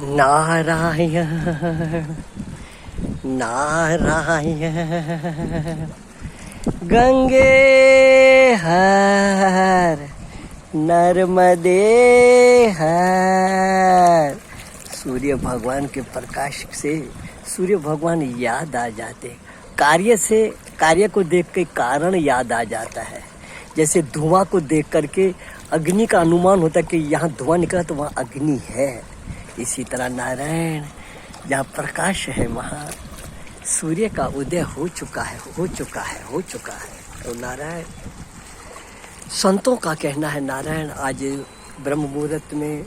नारायण नारायण गंगे हर नर्मदे हर। सूर्य भगवान के प्रकाश से सूर्य भगवान याद आ जाते, कार्य को देख के कारण याद आ जाता है। जैसे धुआं को देख करके अग्नि का अनुमान होता है कि यहाँ धुआं निकला तो वहाँ अग्नि है। इसी तरह नारायण जहाँ प्रकाश है वहाँ सूर्य का उदय हो चुका है। तो नारायण संतों का कहना है, नारायण आज ब्रह्म मुहूर्त में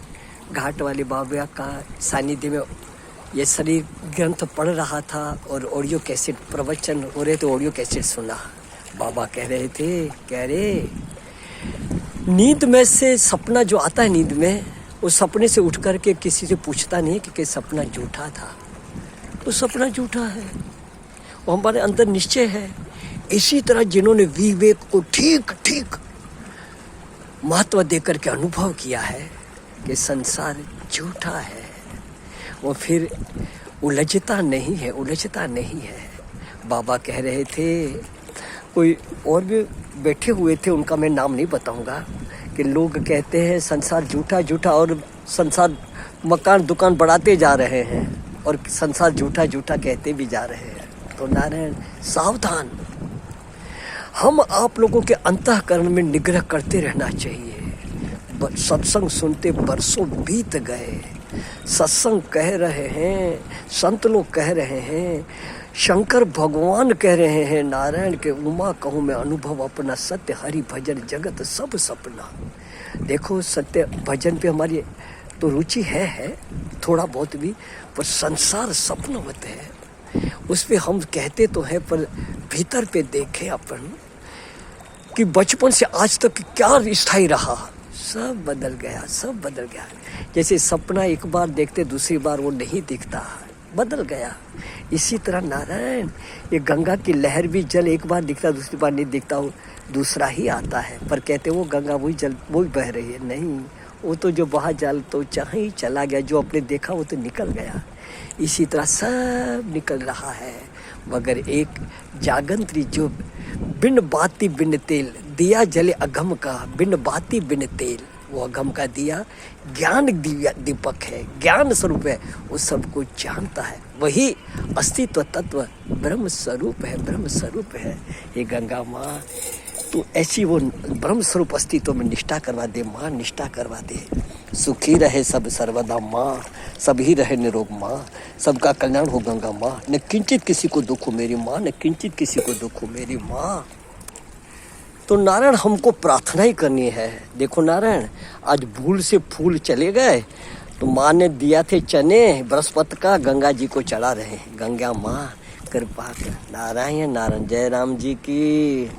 घाट वाले बाबा का सानिध्य में ये शरीर ग्रंथ पढ़ रहा था और ऑडियो कैसेट प्रवचन हो रहे थे, ऑडियो कैसेट सुना। बाबा कह रहे नींद में से सपना जो आता है, नींद में उस सपने से उठ करके किसी से पूछता नहीं कि सपना झूठा था। तो सपना झूठा है, वो हमारे अंदर निश्चय है। इसी तरह जिन्होंने विवेक को ठीक महत्व देकर के अनुभव किया है कि संसार झूठा है, वो फिर उलझता नहीं है। बाबा कह रहे थे, कोई और भी बैठे हुए थे, उनका मैं नाम नहीं बताऊंगा, कि लोग कहते हैं संसार झूठा और संसार मकान दुकान बढ़ाते जा रहे हैं और संसार झूठा कहते भी जा रहे हैं। तो नारायण सावधान, हम आप लोगों के अंतःकरण में निग्रह करते रहना चाहिए। सत्संग सुनते बरसों बीत गए, सत्संग कह रहे हैं, संत लोग कह रहे हैं, शंकर भगवान कह रहे हैं, नारायण के उमा कहूँ मैं अनुभव अपना, सत्य हरि भजन जगत सब सपना। देखो सत्य भजन पे हमारी तो रुचि है थोड़ा बहुत भी, पर संसार सपनवत है। उस पे हम कहते तो हैं, पर भीतर पे देखें अपन कि बचपन से आज तक क्या स्थायी रहा। सब बदल गया। जैसे सपना एक बार देखते दूसरी बार वो नहीं दिखता, बदल गया। इसी तरह नारायण ये गंगा की लहर भी जल एक बार दिखता दूसरी बार नहीं दिखता, वो दूसरा ही आता है। पर कहते वो गंगा वही जल वही बह रही है, नहीं, वो तो जो बहा जल तो चाहे ही चला गया, जो आपने देखा वो तो निकल गया। इसी तरह सब निकल रहा है, मगर एक जागंत्री जो बिन बाती बिन तेल दिया जले अघम का, बिन बाती बिन तेल, वो अघम का दिया ज्ञान दीपक है, ज्ञान स्वरूप है, वो सबको जानता है। वही अस्तित्व तत्व ब्रह्म स्वरूप है। ये गंगा माँ तो ऐसी वो ब्रह्म स्वरूप अस्तित्व में निष्ठा करवा दे माँ, निष्ठा करवा दे। सुखी रहे सब सर्वदा माँ, सभी रहे निरोग माँ, सबका कल्याण हो गंगा माँ। न किंचित किसी को दुख हो मेरी माँ, न किंचित किसी को दुख हो मेरी माँ। तो नारायण हमको प्रार्थना ही करनी है। देखो नारायण आज भूल से फूल चले गए, तो माँ ने दिया थे चने बृहस्पति का, गंगा जी को चढ़ा रहे। गंगा माँ कृपा कर। नारायण जय राम जी की।